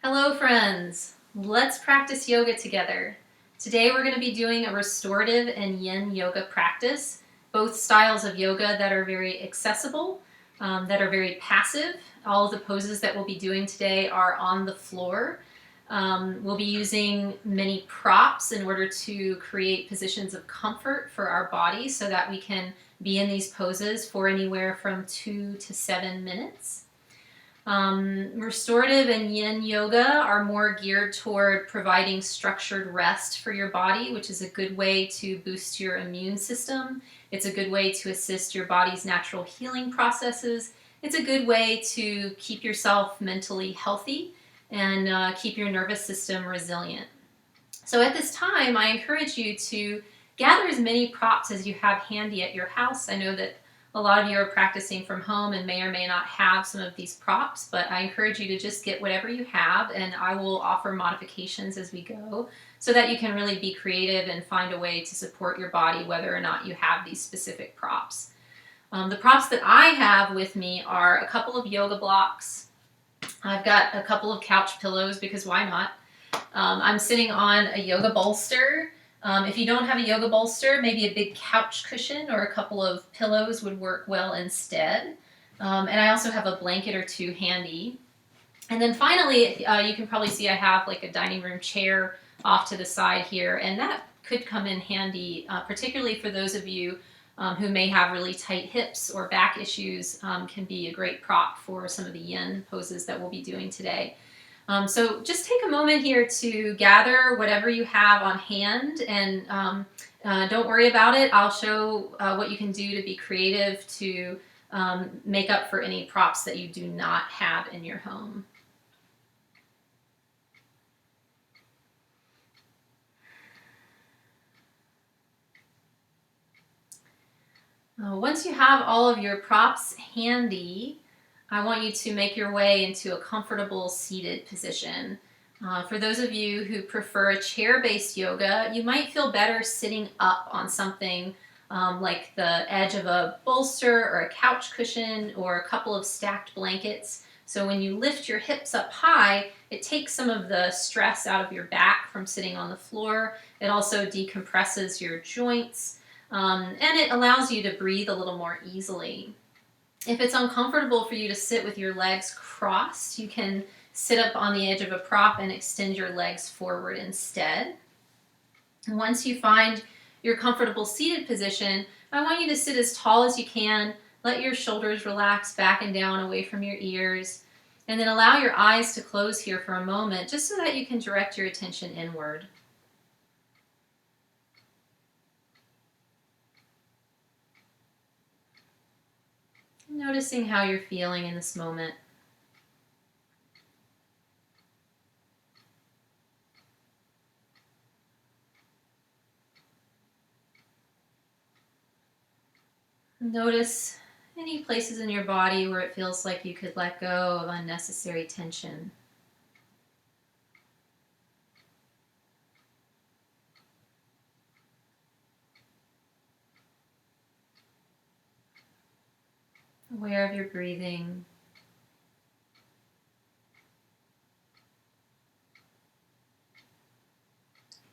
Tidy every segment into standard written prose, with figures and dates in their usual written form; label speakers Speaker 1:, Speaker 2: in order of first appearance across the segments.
Speaker 1: Hello friends, let's practice yoga together. Today we're going to be doing a restorative and yin yoga practice, both styles of yoga that are very accessible, that are very passive. All of the poses that we'll be doing today are on the floor. We'll be using many props in order to create positions of comfort for our body so that we can be in these poses for anywhere from 2 to 7 minutes. Restorative and yin yoga are more geared toward providing structured rest for your body, which is a good way to boost your immune system. It's a good way to assist your body's natural healing processes. It's a good way to keep yourself mentally healthy and keep your nervous system resilient. So at this time, I encourage you to gather as many props as you have handy at your house. I know that a lot of you are practicing from home and may or may not have some of these props, but I encourage you to just get whatever you have, and I will offer modifications as we go so that you can really be creative and find a way to support your body whether or not you have these specific props. The props that I have with me are a couple of yoga blocks. I've got a couple of couch pillows because why not? I'm sitting on a yoga bolster. If you don't have a yoga bolster, maybe a big couch cushion or a couple of pillows would work well instead. And I also have a blanket or two handy. And then finally, you can probably see I have like a dining room chair off to the side here, and that could come in handy, particularly for those of you who may have really tight hips or back issues. Can be a great prop for some of the yin poses that we'll be doing today. So just take a moment here to gather whatever you have on hand, and don't worry about it. I'll show what you can do to be creative to make up for any props that you do not have in your home. Once you have all of your props handy, I want you to make your way into a comfortable seated position. For those of you who prefer a chair-based yoga, you might feel better sitting up on something like the edge of a bolster or a couch cushion or a couple of stacked blankets. So when you lift your hips up high, it takes some of the stress out of your back from sitting on the floor. It also decompresses your joints, and it allows you to breathe a little more easily. If it's uncomfortable for you to sit with your legs crossed, you can sit up on the edge of a prop and extend your legs forward instead. And once you find your comfortable seated position, I want you to sit as tall as you can. Let your shoulders relax back and down away from your ears. And then allow your eyes to close here for a moment, just so that you can direct your attention inward. Noticing how you're feeling in this moment. Notice any places in your body where it feels like you could let go of unnecessary tension. Aware of your breathing.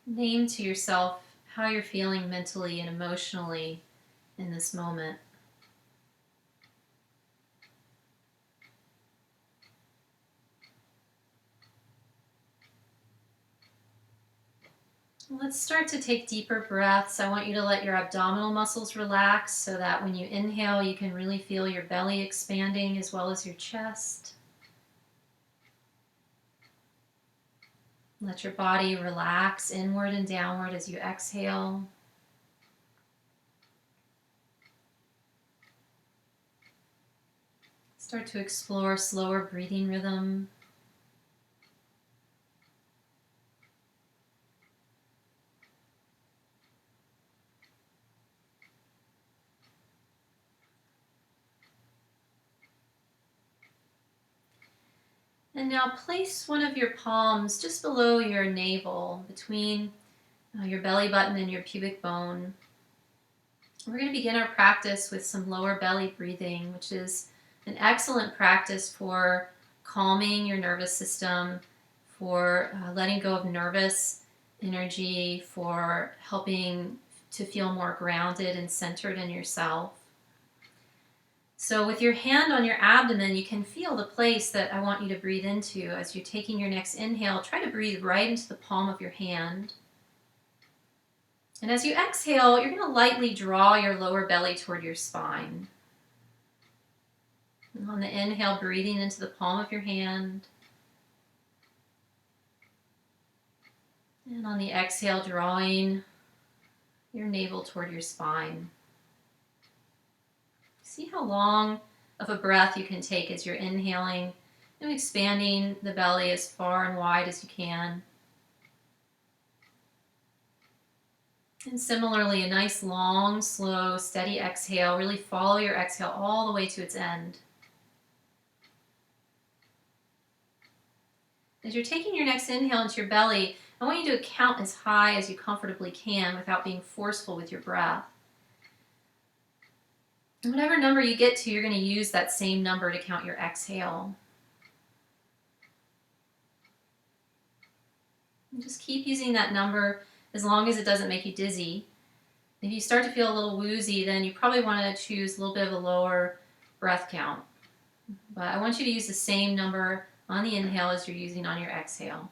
Speaker 1: Name to yourself how you're feeling mentally and emotionally in this moment. Let's start to take deeper breaths. I want you to let your abdominal muscles relax so that when you inhale, you can really feel your belly expanding as well as your chest. Let your body relax inward and downward as you exhale. Start to explore slower breathing rhythm. And now place one of your palms just below your navel, between your belly button and your pubic bone. We're going to begin our practice with some lower belly breathing, which is an excellent practice for calming your nervous system, for letting go of nervous energy, for helping to feel more grounded and centered in yourself. So with your hand on your abdomen, you can feel the place that I want you to breathe into. As you're taking your next inhale, try to breathe right into the palm of your hand. And as you exhale, you're going to lightly draw your lower belly toward your spine. And on the inhale, breathing into the palm of your hand. And on the exhale, drawing your navel toward your spine. See how long of a breath you can take as you're inhaling and expanding the belly as far and wide as you can. And similarly, a nice long, slow, steady exhale. Really follow your exhale all the way to its end. As you're taking your next inhale into your belly, I want you to count as high as you comfortably can without being forceful with your breath. And whatever number you get to, you're going to use that same number to count your exhale. And just keep using that number as long as it doesn't make you dizzy. If you start to feel a little woozy, then you probably want to choose a little bit of a lower breath count. But I want you to use the same number on the inhale as you're using on your exhale.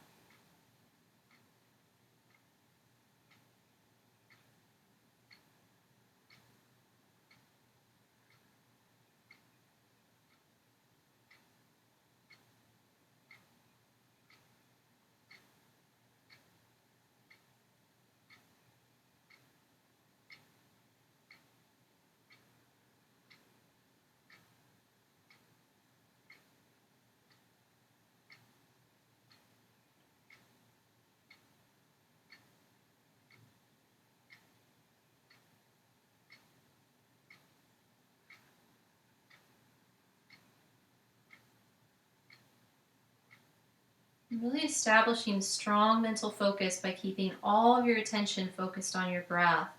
Speaker 1: Really establishing strong mental focus by keeping all of your attention focused on your breath.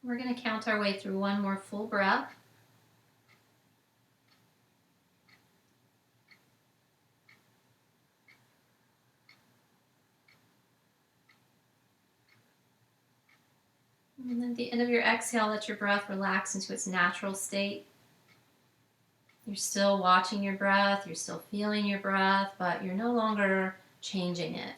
Speaker 1: We're going to count our way through one more full breath. And then at the end of your exhale, let your breath relax into its natural state. You're still watching your breath, you're still feeling your breath, but you're no longer changing it.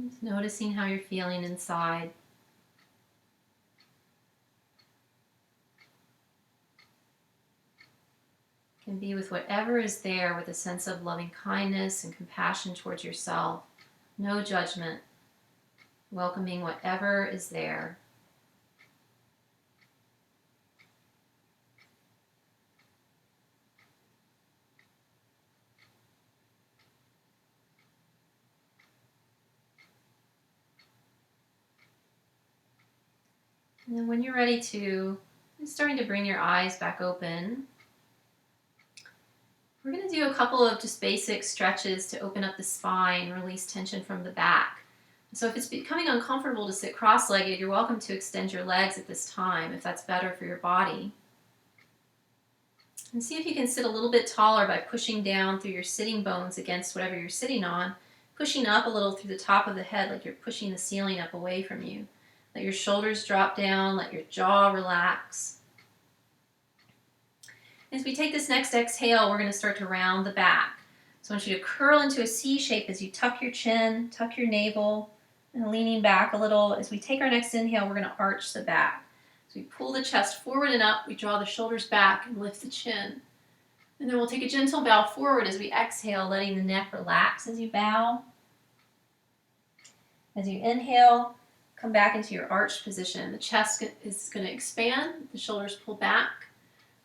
Speaker 1: Just noticing how you're feeling inside. Can be with whatever is there with a sense of loving kindness and compassion towards yourself. No judgment. Welcoming whatever is there. And then when you're ready to, starting to bring your eyes back open, we're going to do a couple of just basic stretches to open up the spine, release tension from the back. So if it's becoming uncomfortable to sit cross-legged, you're welcome to extend your legs at this time if that's better for your body. And see if you can sit a little bit taller by pushing down through your sitting bones against whatever you're sitting on, pushing up a little through the top of the head like you're pushing the ceiling up away from you. Let your shoulders drop down, let your jaw relax. As we take this next exhale, we're going to start to round the back. So I want you to curl into a C shape as you tuck your chin, tuck your navel, and leaning back a little. As we take our next inhale, we're going to arch the back. So we pull the chest forward and up, we draw the shoulders back and lift the chin. And then we'll take a gentle bow forward as we exhale, letting the neck relax as you bow. As you inhale, come back into your arched position. The chest is going to expand, the shoulders pull back.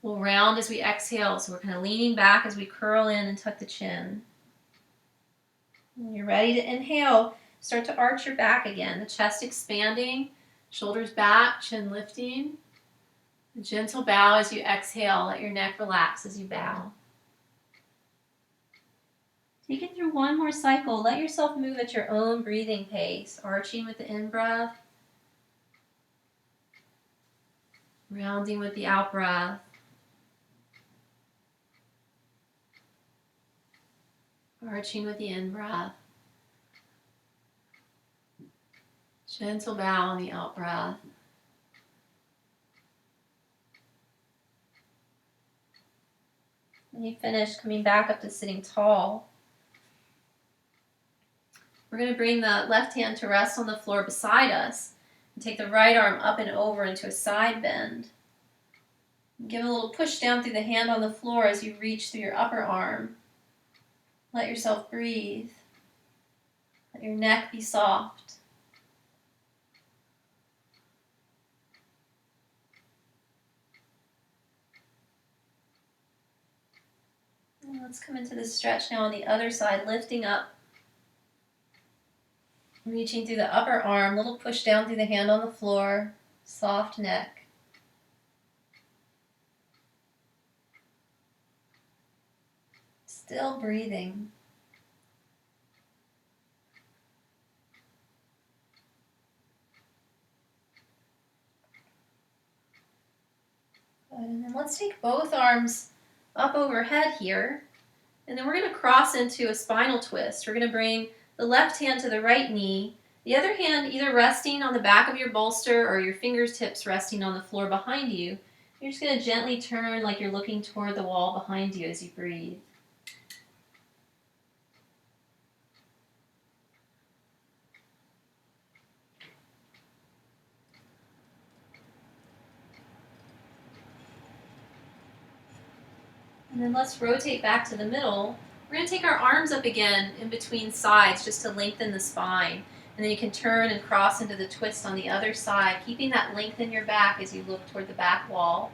Speaker 1: We'll round as we exhale, so we're kind of leaning back as we curl in and tuck the chin. When you're ready to inhale, start to arch your back again. The chest expanding, shoulders back, chin lifting. A gentle bow as you exhale. Let your neck relax as you bow. Take it through one more cycle. Let yourself move at your own breathing pace, arching with the in-breath, rounding with the out-breath. Arching with the in-breath. Gentle bow on the out-breath. When you finish, coming back up to sitting tall. We're going to bring the left hand to rest on the floor beside us and take the right arm up and over into a side bend. Give a little push down through the hand on the floor as you reach through your upper arm. Let yourself breathe. Let your neck be soft. And let's come into this stretch now on the other side, lifting up, reaching through the upper arm, little push down through the hand on the floor, soft neck. Still breathing. Good. And then let's take both arms up overhead here. And then we're going to cross into a spinal twist. We're going to bring the left hand to the right knee, the other hand either resting on the back of your bolster or your fingertips resting on the floor behind you. You're just going to gently turn like you're looking toward the wall behind you as you breathe. And then let's rotate back to the middle. We're going to take our arms up again in between sides just to lengthen the spine. And then you can turn and cross into the twist on the other side, keeping that length in your back as you look toward the back wall.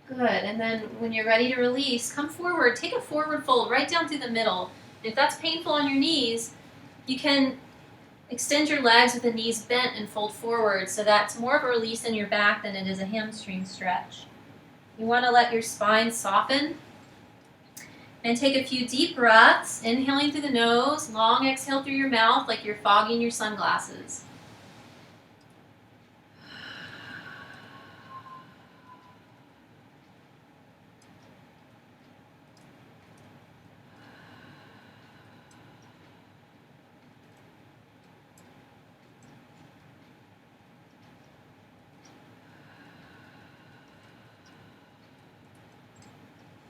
Speaker 1: Good, and then when you're ready to release, come forward, take a forward fold right down through the middle. If that's painful on your knees, you can extend your legs with the knees bent and fold forward, so that's more of a release in your back than it is a hamstring stretch. You want to let your spine soften and take a few deep breaths, inhaling through the nose, long exhale through your mouth like you're fogging your sunglasses.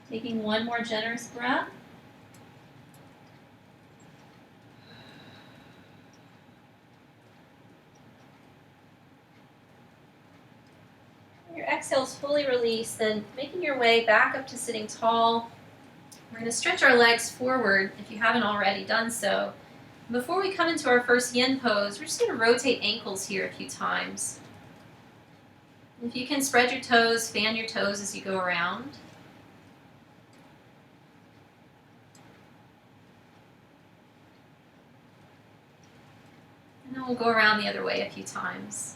Speaker 1: Taking one more generous breath. When your exhale's fully released, then making your way back up to sitting tall. We're going to stretch our legs forward if you haven't already done so. Before we come into our first yin pose, we're just going to rotate ankles here a few times. If you can spread your toes, fan your toes as you go around. And then we'll go around the other way a few times.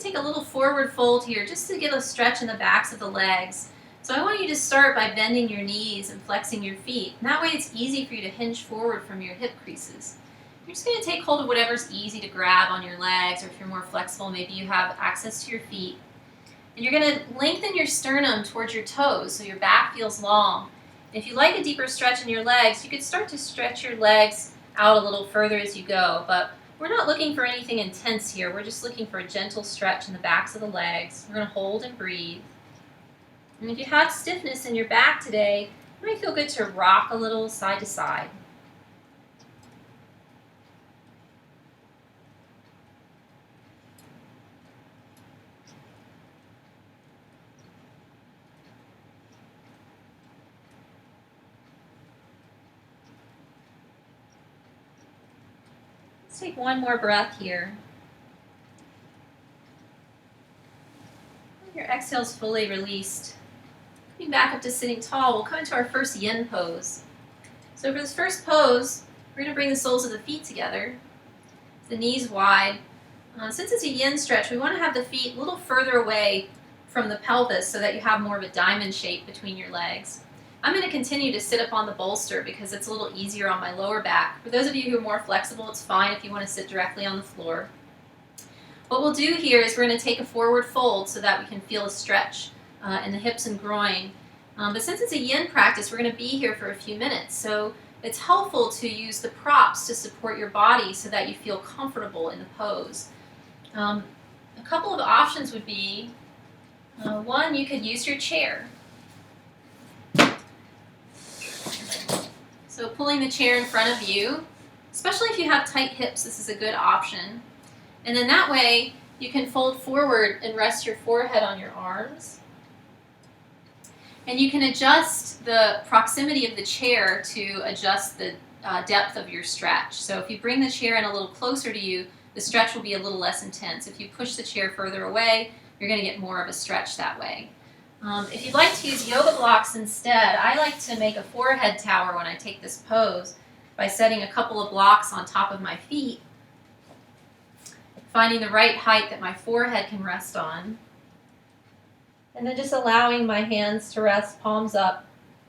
Speaker 1: to take a little forward fold here just to get a stretch in the backs of the legs. So I want you to start by bending your knees and flexing your feet. And that way it's easy for you to hinge forward from your hip creases. You're just going to take hold of whatever's easy to grab on your legs, or if you're more flexible, maybe you have access to your feet. And you're going to lengthen your sternum towards your toes so your back feels long. And if you like a deeper stretch in your legs, you could start to stretch your legs out a little further as you go. But we're not looking for anything intense here. We're just looking for a gentle stretch in the backs of the legs. We're going to hold and breathe. And if you have stiffness in your back today, it might feel good to rock a little side to side. Let's take one more breath here. Your exhale's fully released. Coming back up to sitting tall, we'll come into our first yin pose. So for this first pose, we're going to bring the soles of the feet together, the knees wide. Since it's a yin stretch, we want to have the feet a little further away from the pelvis so that you have more of a diamond shape between your legs. I'm going to continue to sit up on the bolster because it's a little easier on my lower back. For those of you who are more flexible, it's fine if you want to sit directly on the floor. What we'll do here is we're going to take a forward fold so that we can feel a stretch in the hips and groin. But since it's a yin practice, we're going to be here for a few minutes. So it's helpful to use the props to support your body so that you feel comfortable in the pose. A couple of options would be, one, you could use your chair. So pulling the chair in front of you, especially if you have tight hips, this is a good option. And then that way you can fold forward and rest your forehead on your arms. And you can adjust the proximity of the chair to adjust the depth of your stretch. So if you bring the chair in a little closer to you, the stretch will be a little less intense. If you push the chair further away, you're going to get more of a stretch that way. If you'd like to use yoga blocks instead, I like to make a forehead tower when I take this pose by setting a couple of blocks on top of my feet, finding the right height that my forehead can rest on, and then just allowing my hands to rest palms up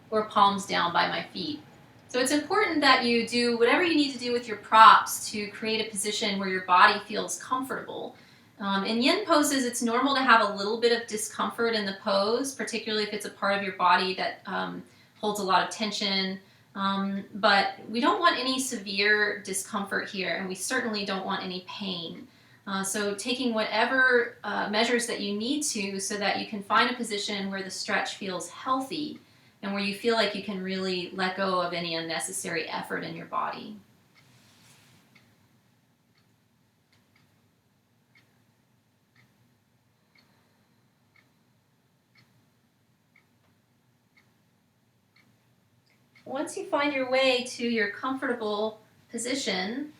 Speaker 1: or palms down by my feet. So it's important that you do whatever you need to do with your props to create a position where your body feels comfortable. In yin poses, it's normal to have a little bit of discomfort in the pose, particularly if it's a part of your body that holds a lot of tension. But we don't want any severe discomfort here, and we certainly don't want any pain. So taking whatever measures that you need to so that you can find a position where the stretch feels healthy and where you feel like you can really let go of any unnecessary effort in your body. Once you find your way to your comfortable position,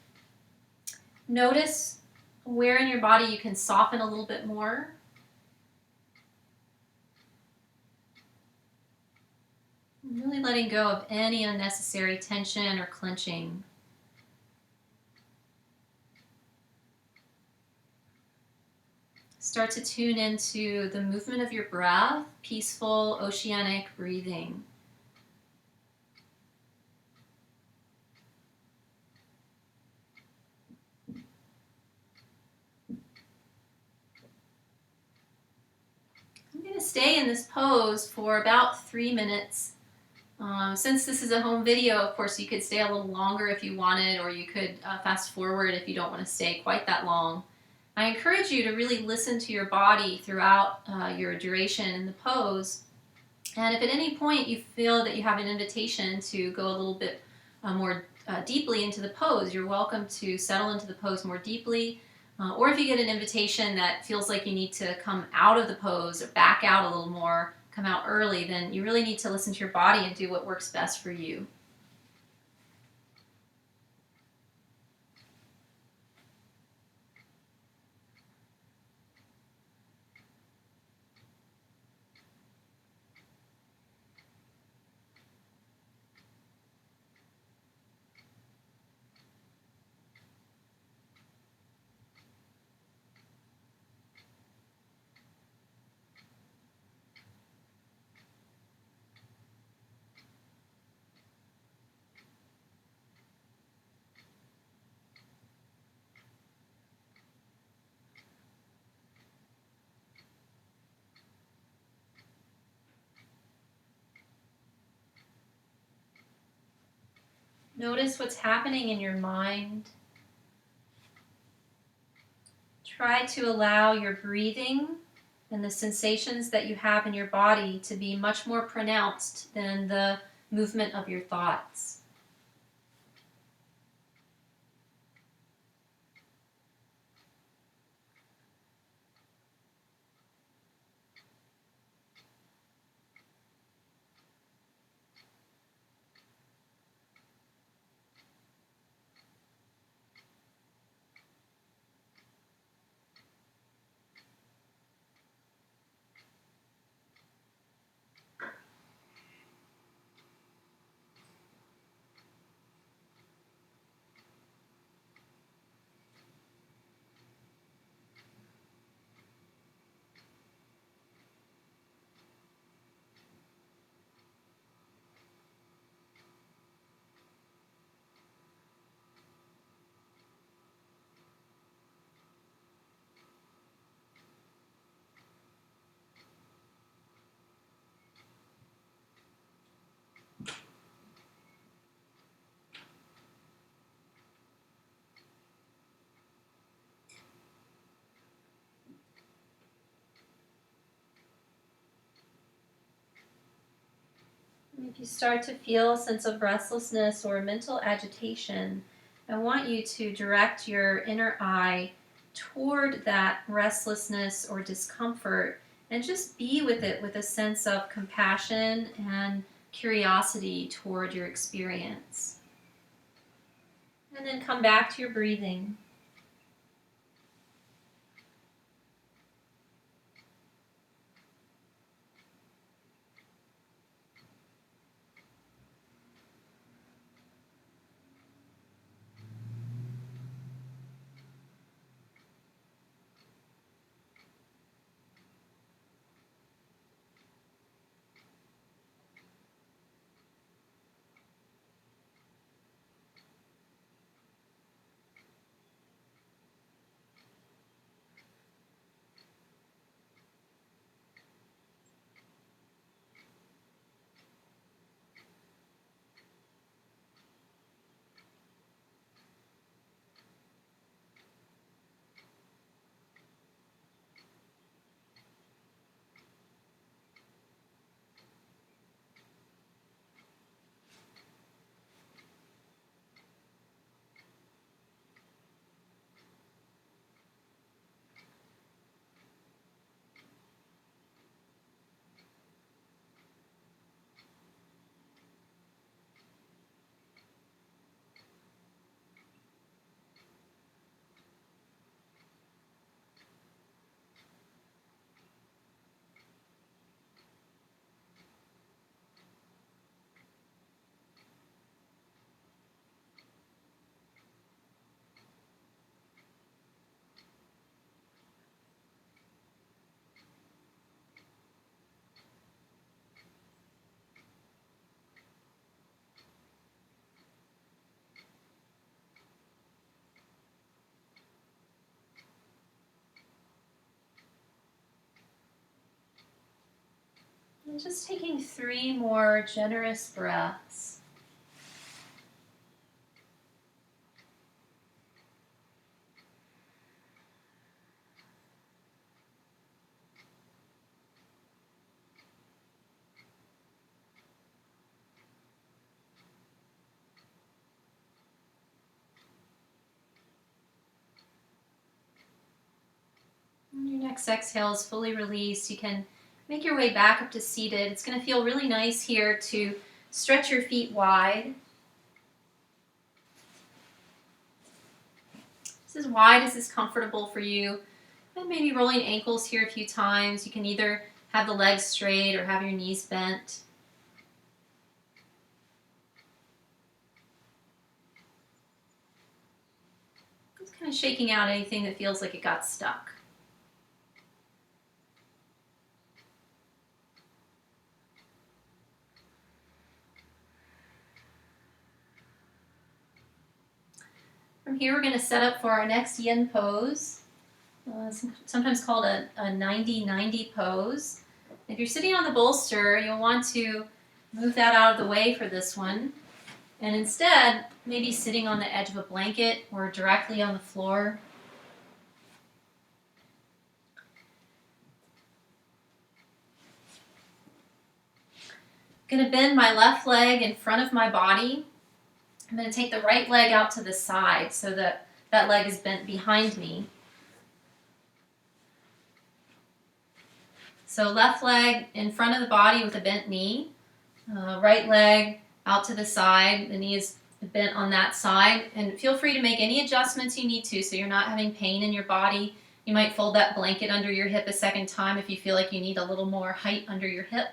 Speaker 1: notice where in your body you can soften a little bit more. Really letting go of any unnecessary tension or clenching. Start to tune into the movement of your breath, peaceful, oceanic breathing. I'm going to stay in this pose for about 3 minutes. Since this is a home video, of course, you could stay a little longer if you wanted, or you could fast forward if you don't want to stay quite that long. I encourage you to really listen to your body throughout your duration in the pose. And if at any point you feel that you have an invitation to go a little bit more deeply into the pose, you're welcome to settle into the pose more deeply. Or if you get an invitation that feels like you need to come out of the pose or back out a little more, come out early, then you really need to listen to your body and do what works best for you. Notice what's happening in your mind. Try to allow your breathing and the sensations that you have in your body to be much more pronounced than the movement of your thoughts. If you start to feel a sense of restlessness or mental agitation, I want you to direct your inner eye toward that restlessness or discomfort and just be with it with a sense of compassion and curiosity toward your experience. And then come back to your breathing. And just taking 3 more generous breaths. When your next exhale is fully released, you can make your way back up to seated. It's going to feel really nice here to stretch your feet wide. This is wide, this is comfortable for you. And maybe rolling ankles here a few times. You can either have the legs straight or have your knees bent. Just kind of shaking out anything that feels like it got stuck. From here, we're going to set up for our next yin pose, sometimes called a 90-90 pose. If you're sitting on the bolster, you'll want to move that out of the way for this one. And instead, maybe sitting on the edge of a blanket or directly on the floor. I'm going to bend my left leg in front of my body. I'm going to take the right leg out to the side so that that leg is bent behind me. So left leg in front of the body with a bent knee. Right leg out to the side. The knee is bent on that side. And feel free to make any adjustments you need to so you're not having pain in your body. You might fold that blanket under your hip a second time if you feel like you need a little more height under your hip.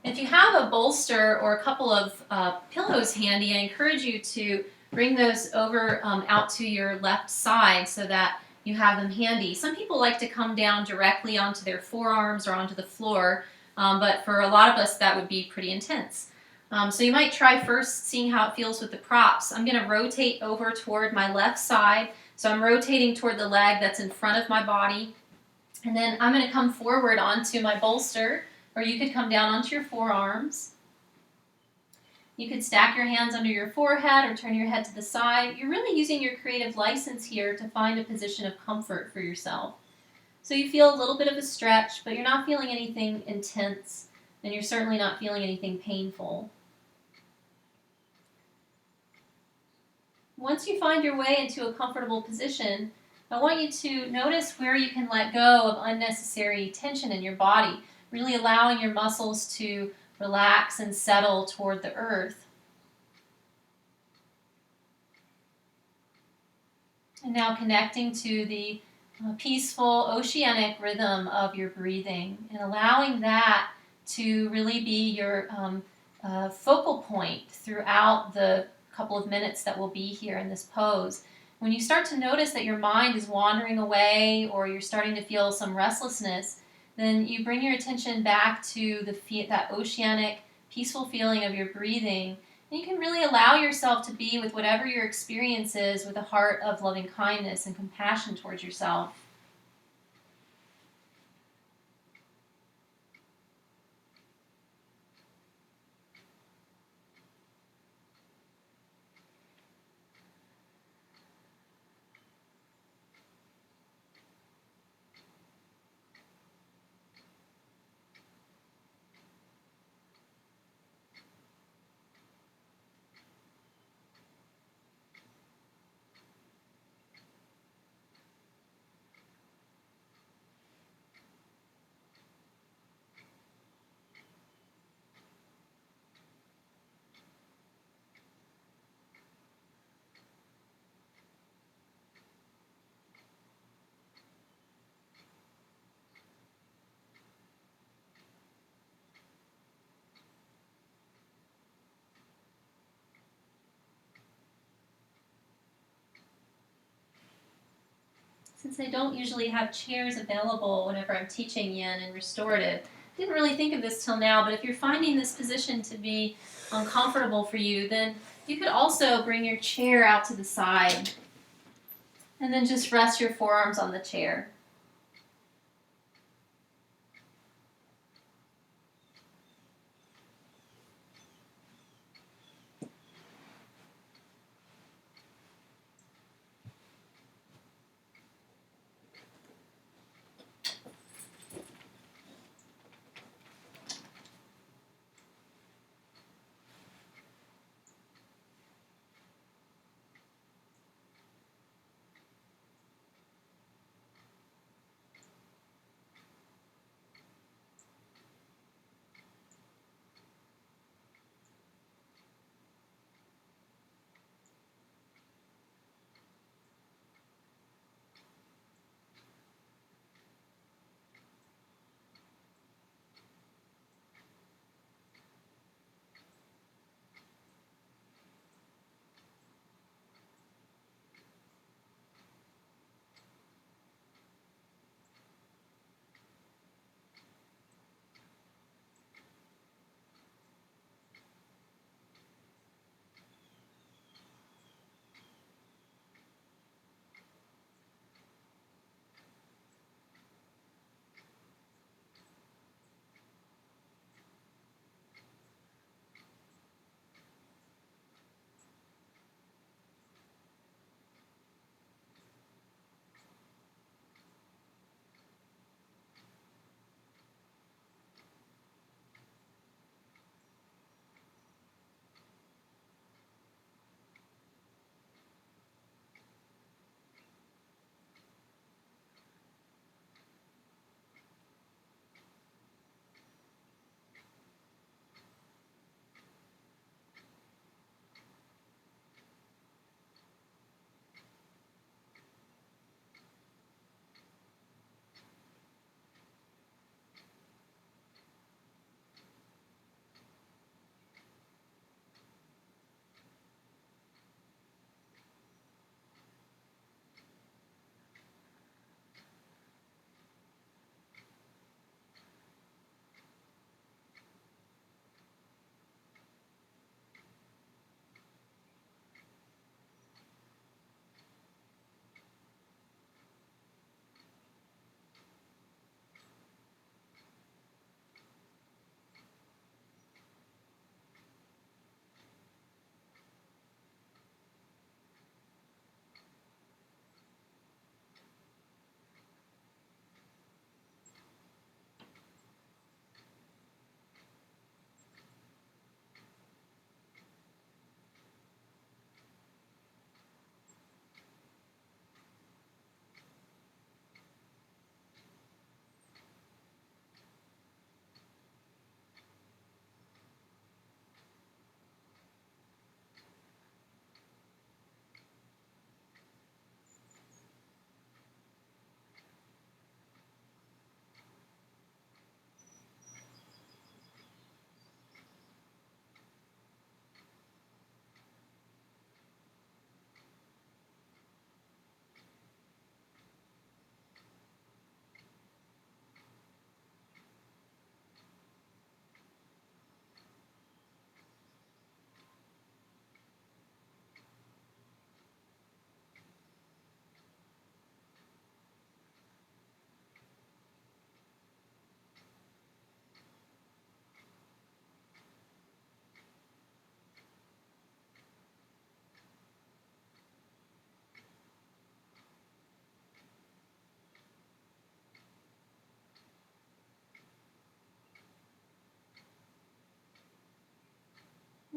Speaker 1: If you have a bolster or a couple of pillows handy, I encourage you to bring those over out to your left side so that you have them handy. Some people like to come down directly onto their forearms or onto the floor, but for a lot of us that would be pretty intense. So you might try first seeing how it feels with the props. I'm going to rotate over toward my left side. So I'm rotating toward the leg that's in front of my body. And then I'm going to come forward onto my bolster, or you could come down onto your forearms. You could stack your hands under your forehead or turn your head to the side. You're really using your creative license here to find a position of comfort for yourself. So you feel a little bit of a stretch, but you're not feeling anything intense, and you're certainly not feeling anything painful. Once you find your way into a comfortable position, I want you to notice where you can let go of unnecessary tension in your body, really allowing your muscles to relax and settle toward the earth. And now connecting to the peaceful oceanic rhythm of your breathing and allowing that to really be your focal point throughout the couple of minutes that we'll be here in this pose. When you start to notice that your mind is wandering away or you're starting to feel some restlessness, then you bring your attention back to that oceanic, peaceful feeling of your breathing. And you can really allow yourself to be with whatever your experience is with a heart of loving kindness and compassion towards yourself. Since I don't usually have chairs available whenever I'm teaching yin and restorative, I didn't really think of this till now, but if you're finding this position to be uncomfortable for you, then you could also bring your chair out to the side and then just rest your forearms on the chair.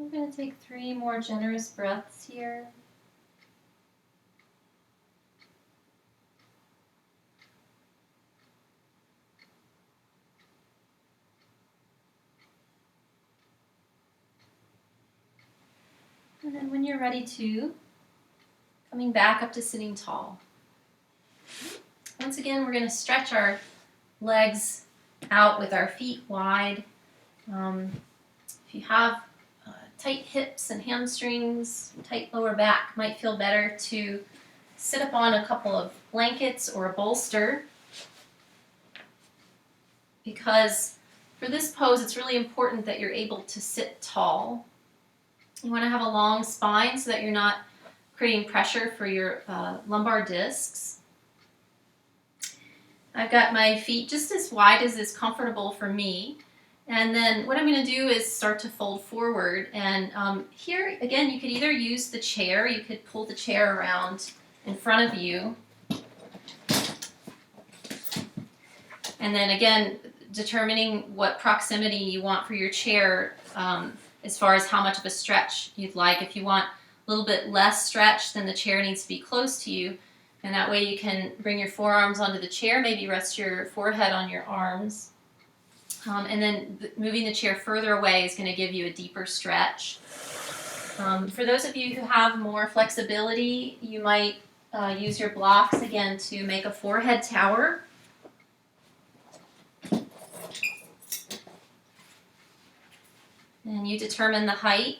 Speaker 1: I'm going to take 3 more generous breaths here. And then when you're ready to, coming back up to sitting tall. Once again, we're going to stretch our legs out with our feet wide. If you have tight hips and hamstrings, tight lower back, might feel better to sit up on a couple of blankets or a bolster, because for this pose it's really important that you're able to sit tall. You want to have a long spine so that you're not creating pressure for your lumbar discs. I've got my feet just as wide as is comfortable for me. And then what I'm going to do is start to fold forward. And here, again, you could either use the chair, you could pull the chair around in front of you. And then again, determining what proximity you want for your chair as far as how much of a stretch you'd like. If you want a little bit less stretch, then the chair needs to be close to you. And that way you can bring your forearms onto the chair, maybe rest your forehead on your arms. And then moving the chair further away is going to give you a deeper stretch. For those of you who have more flexibility, you might use your blocks again to make a forehead tower. And you determine the height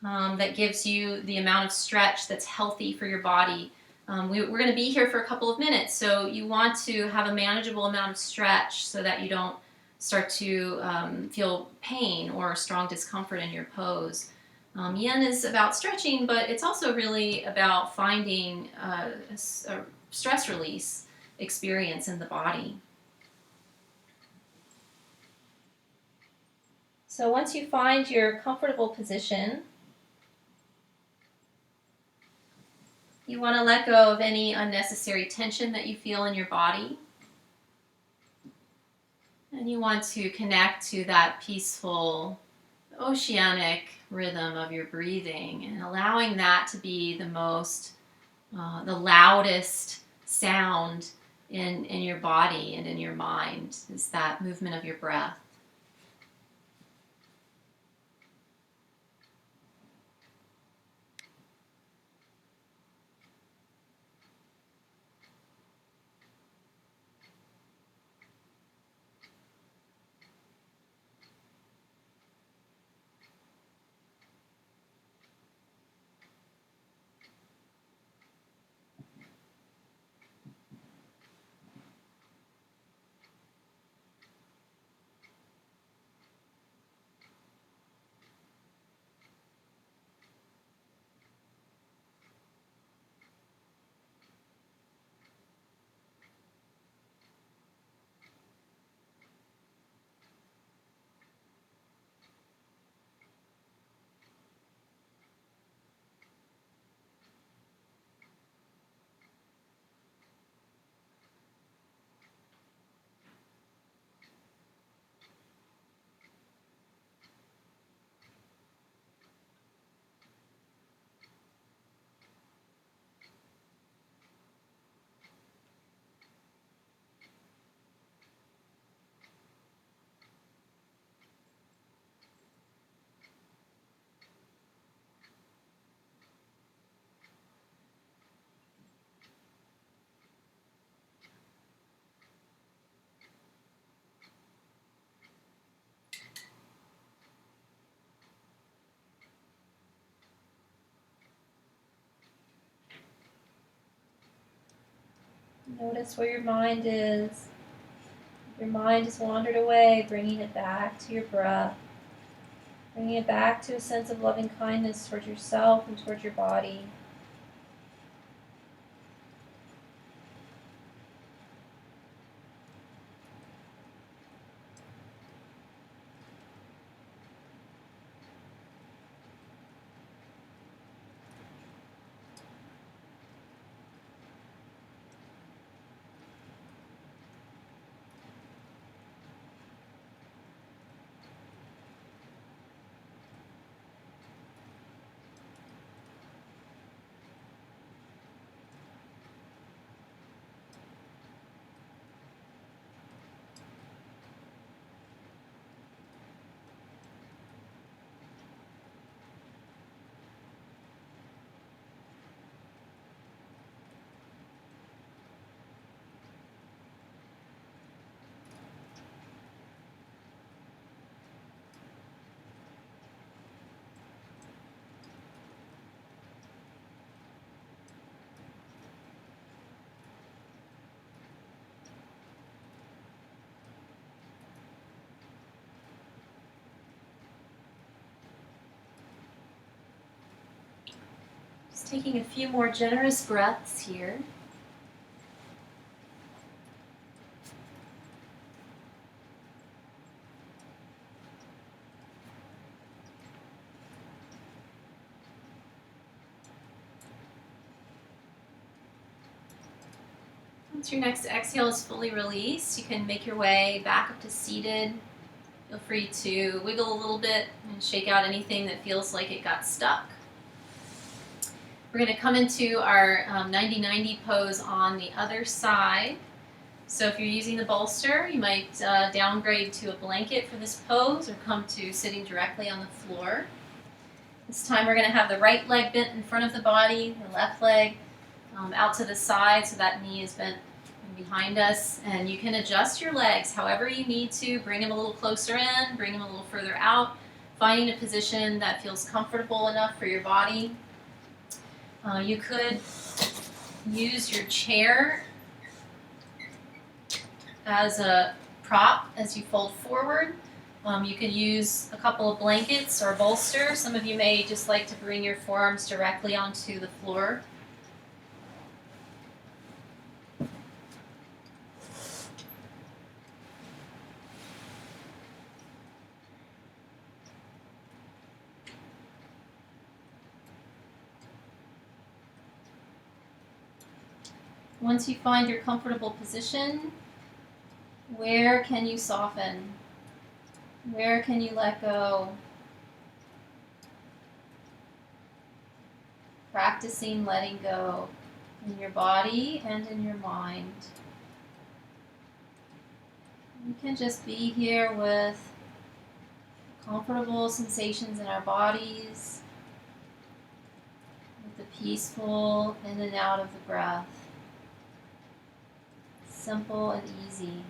Speaker 1: that gives you the amount of stretch that's healthy for your body. We're going to be here for a couple of minutes, so you want to have a manageable amount of stretch so that you don't start to feel pain or strong discomfort in your pose. Yin is about stretching, but it's also really about finding a stress release experience in the body. So once you find your comfortable position, you want to let go of any unnecessary tension that you feel in your body. And you want to connect to that peaceful, oceanic rhythm of your breathing and allowing that to be the loudest sound in your body and in your mind, is that movement of your breath. Notice where your mind is. If your mind has wandered away, bringing it back to your breath. Bringing it back to a sense of loving kindness towards yourself and towards your body. Just taking a few more generous breaths here. Once your next exhale is fully released, you can make your way back up to seated. Feel free to wiggle a little bit and shake out anything that feels like it got stuck. We're going to come into our 90-90 pose on the other side. So if you're using the bolster, you might downgrade to a blanket for this pose or come to sitting directly on the floor. This time we're going to have the right leg bent in front of the body, the left leg out to the side so that knee is bent behind us. And you can adjust your legs however you need to. Bring them a little closer in, bring them a little further out, finding a position that feels comfortable enough for your body. You could use your chair as a prop as you fold forward. You could use a couple of blankets or a bolster. Some of you may just like to bring your forearms directly onto the floor. Once you find your comfortable position, where can you soften? Where can you let go? Practicing letting go in your body and in your mind. We can just be here with comfortable sensations in our bodies, with the peaceful in and out of the breath. Simple and easy.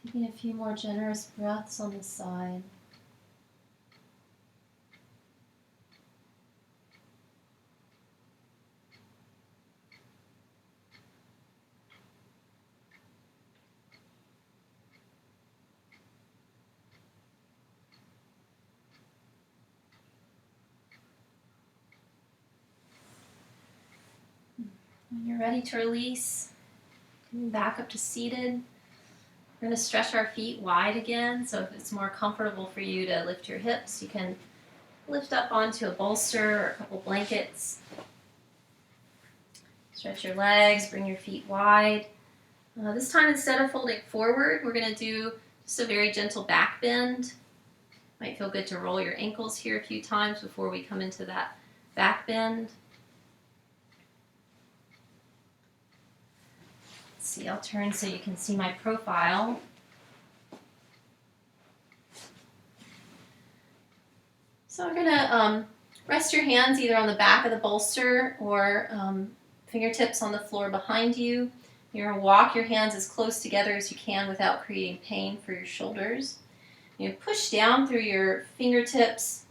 Speaker 1: Taking a few more generous breaths on the side. When you're ready to release, coming back up to seated. We're going to stretch our feet wide again, so if it's more comfortable for you to lift your hips, you can lift up onto a bolster or a couple blankets. Stretch your legs, bring your feet wide. This time, instead of folding forward, we're going to do just a very gentle back bend. Might feel good to roll your ankles here a few times before we come into that back bend. Let's see, I'll turn so you can see my profile. So we're going to rest your hands either on the back of the bolster or fingertips on the floor behind you. You're going to walk your hands as close together as you can without creating pain for your shoulders. You push down through your fingertips,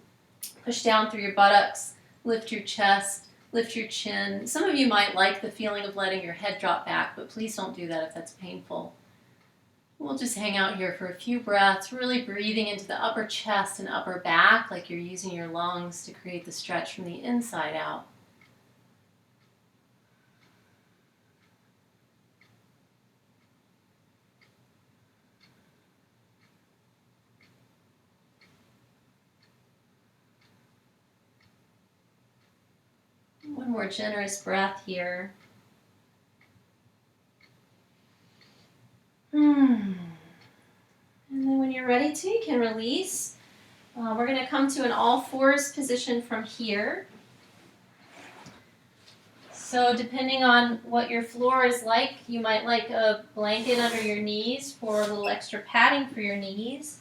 Speaker 1: push down through your buttocks, lift your chest, lift your chin. Some of you might like the feeling of letting your head drop back, but please don't do that if that's painful. We'll just hang out here for a few breaths, really breathing into the upper chest and upper back like you're using your lungs to create the stretch from the inside out. One more generous breath here. And then when you're ready to, you can release. We're going to come to an all fours position from here. So depending on what your floor is like, you might like a blanket under your knees for a little extra padding for your knees.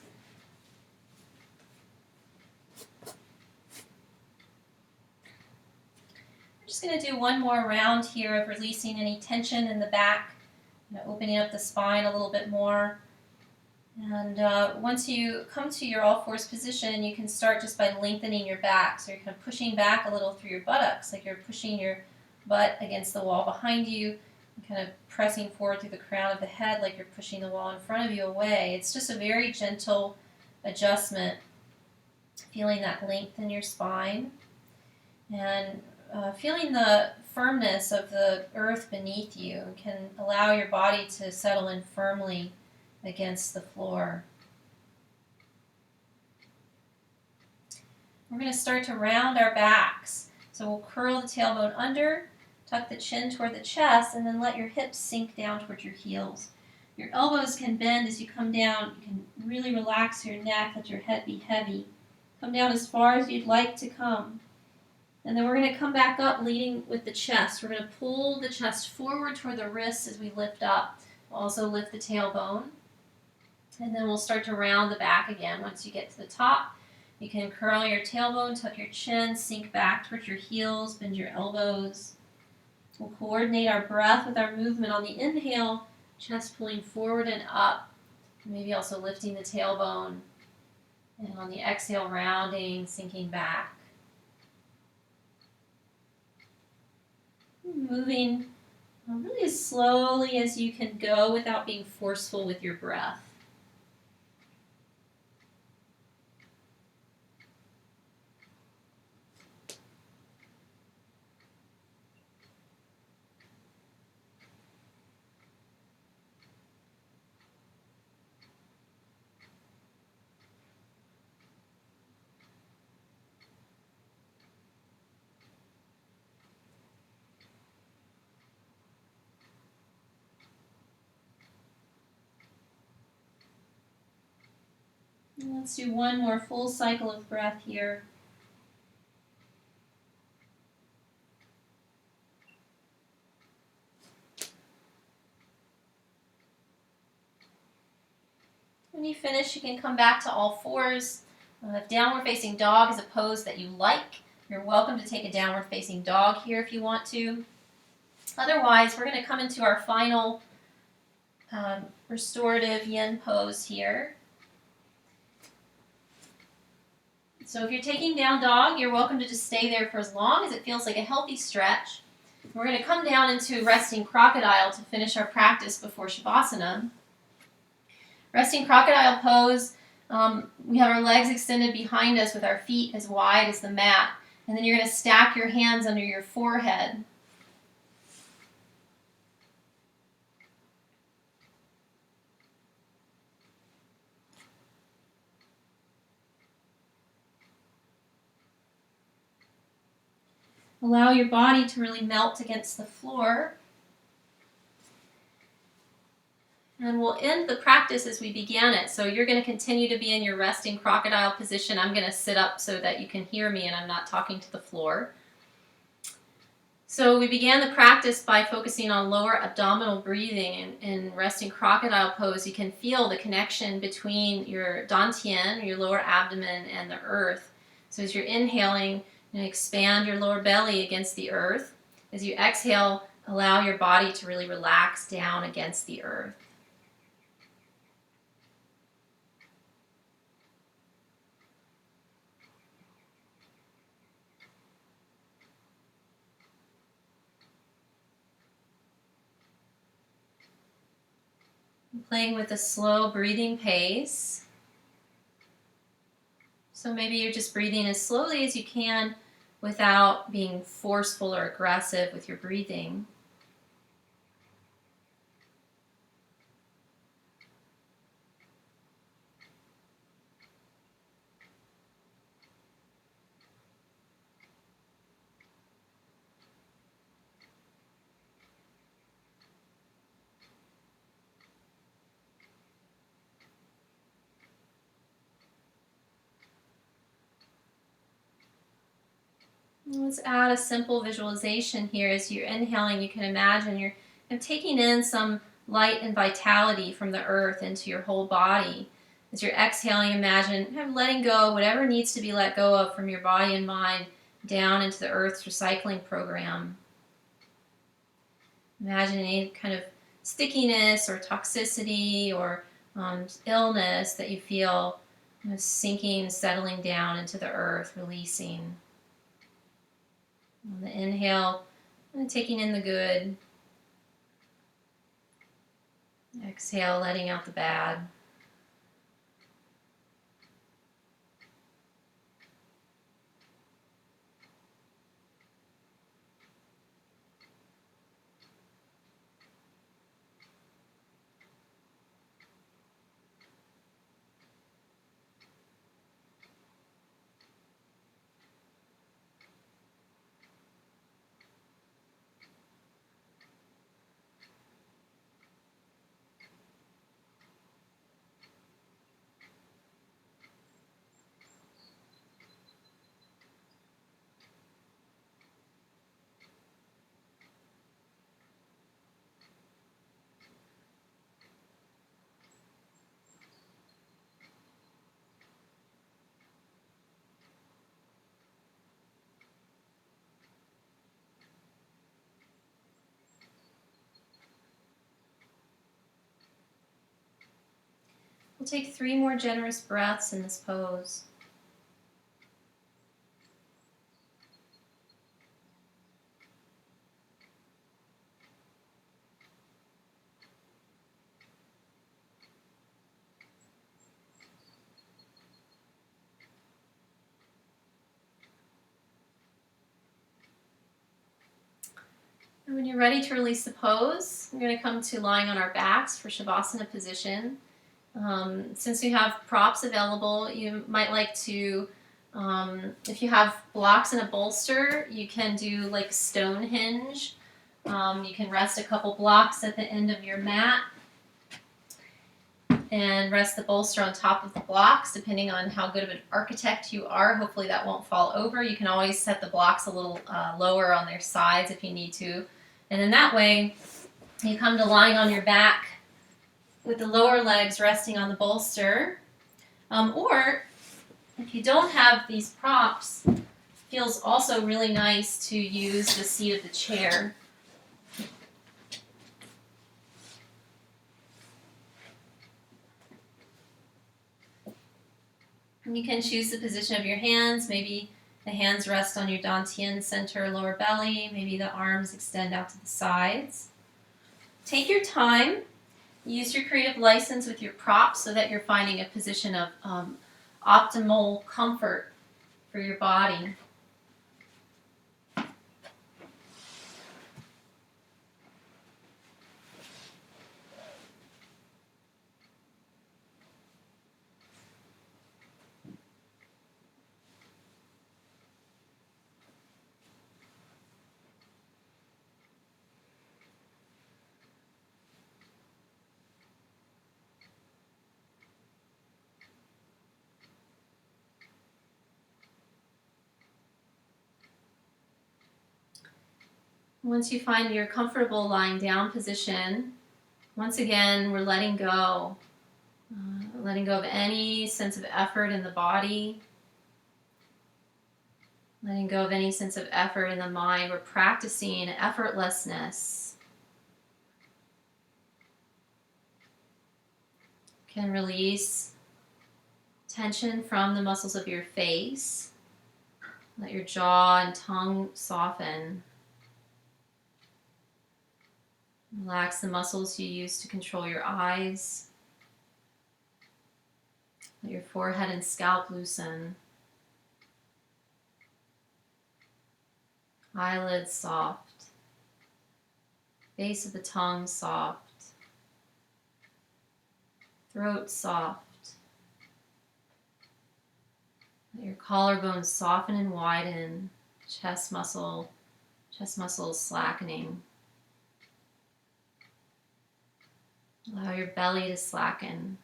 Speaker 1: We're just going to do one more round here of releasing any tension in the back, opening up the spine a little bit more. And once you come to your all fours position, you can start just by lengthening your back. So you're kind of pushing back a little through your buttocks, like you're pushing your butt against the wall behind you, and kind of pressing forward through the crown of the head like you're pushing the wall in front of you away. It's just a very gentle adjustment, feeling that length in your spine, and feeling the firmness of the earth beneath you can allow your body to settle in firmly against the floor. We're going to start to round our backs. So we'll curl the tailbone under, tuck the chin toward the chest, and then let your hips sink down towards your heels. Your elbows can bend as you come down. You can really relax your neck, let your head be heavy. Come down as far as you'd like to come. And then we're going to come back up leading with the chest. We're going to pull the chest forward toward the wrists as we lift up. We'll also lift the tailbone. And then we'll start to round the back again. Once you get to the top, you can curl your tailbone, tuck your chin, sink back towards your heels, bend your elbows. We'll coordinate our breath with our movement. On the inhale, chest pulling forward and up, maybe also lifting the tailbone. And on the exhale, rounding, sinking back. Moving really as slowly as you can go without being forceful with your breath. And let's do one more full cycle of breath here. When you finish, you can come back to all fours. If downward facing dog is a pose that you like, you're welcome to take a downward facing dog here if you want to. Otherwise, we're going to come into our final restorative yin pose here. So if you're taking down dog, you're welcome to just stay there for as long as it feels like a healthy stretch. We're going to come down into resting crocodile to finish our practice before Shavasana. Resting crocodile pose, we have our legs extended behind us with our feet as wide as the mat. And then you're going to stack your hands under your forehead. Allow your body to really melt against the floor. And we'll end the practice as we began it. So you're going to continue to be in your resting crocodile position. I'm going to sit up so that you can hear me and I'm not talking to the floor. So we began the practice by focusing on lower abdominal breathing. In resting crocodile pose, you can feel the connection between your dantian, your lower abdomen, and the earth. So as you're inhaling, expand your lower belly against the earth. As you exhale, allow your body to really relax down against the earth. Playing with a slow breathing pace. So maybe you're just breathing as slowly as you can without being forceful or aggressive with your breathing. Let's add a simple visualization here. As you're inhaling, you can imagine you're taking in some light and vitality from the earth into your whole body. As you're exhaling, imagine letting go whatever needs to be let go of from your body and mind down into the earth's recycling program. Imagine any kind of stickiness or toxicity or illness that you feel sinking, settling down into the earth, releasing. On the inhale, and taking in the good. Exhale, letting out the bad. We'll take 3 more generous breaths in this pose. And when you're ready to release the pose, we're going to come to lying on our backs for Shavasana position. Since we have props available, you might like to, if you have blocks and a bolster, you can do like Stonehenge. You can rest a couple blocks at the end of your mat and rest the bolster on top of the blocks, depending on how good of an architect you are. Hopefully that won't fall over. You can always set the blocks a little lower on their sides if you need to. And then that way, you come to lying on your back with the lower legs resting on the bolster. Or if you don't have these props, it feels also really nice to use the seat of the chair. You can choose the position of your hands. Maybe the hands rest on your dantian center, lower belly. Maybe the arms extend out to the sides. Take your time. Use your creative license with your props so that you're finding a position of optimal comfort for your body. Once you find your comfortable lying down position, once again, we're letting go. Letting go of any sense of effort in the body. Letting go of any sense of effort in the mind. We're practicing effortlessness. You can release tension from the muscles of your face. Let your jaw and tongue soften. Relax the muscles you use to control your eyes. Let your forehead and scalp loosen. Eyelids soft. Base of the tongue soft. Throat soft. Let your collarbones soften and widen. Chest muscles slackening. Allow your belly to slacken.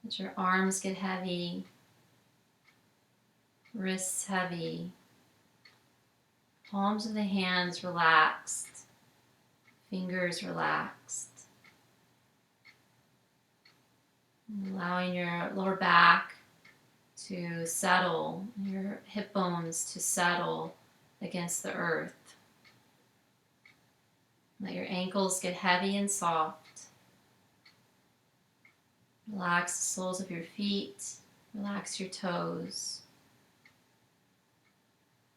Speaker 1: Let your arms get heavy. Wrists heavy. Palms of the hands relaxed. Fingers relaxed. Allowing your lower back to settle, your hip bones to settle against the earth. Let your ankles get heavy and soft. Relax the soles of your feet. Relax your toes.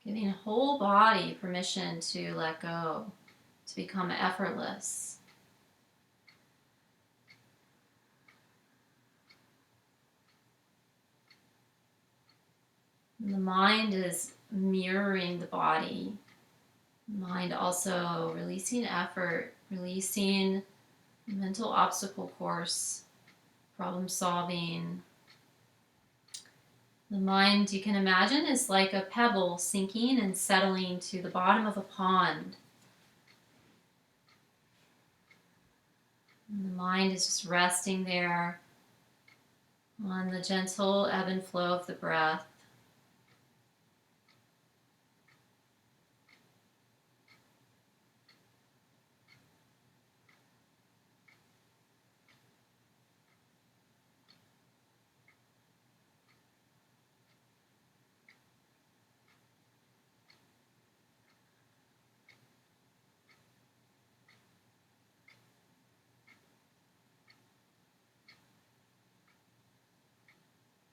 Speaker 1: Giving the whole body permission to let go, to become effortless. And the mind is mirroring the body. Mind also releasing effort, releasing mental obstacle course, problem solving. The mind, you can imagine, is like a pebble sinking and settling to the bottom of a pond. And the mind is just resting there on the gentle ebb and flow of the breath.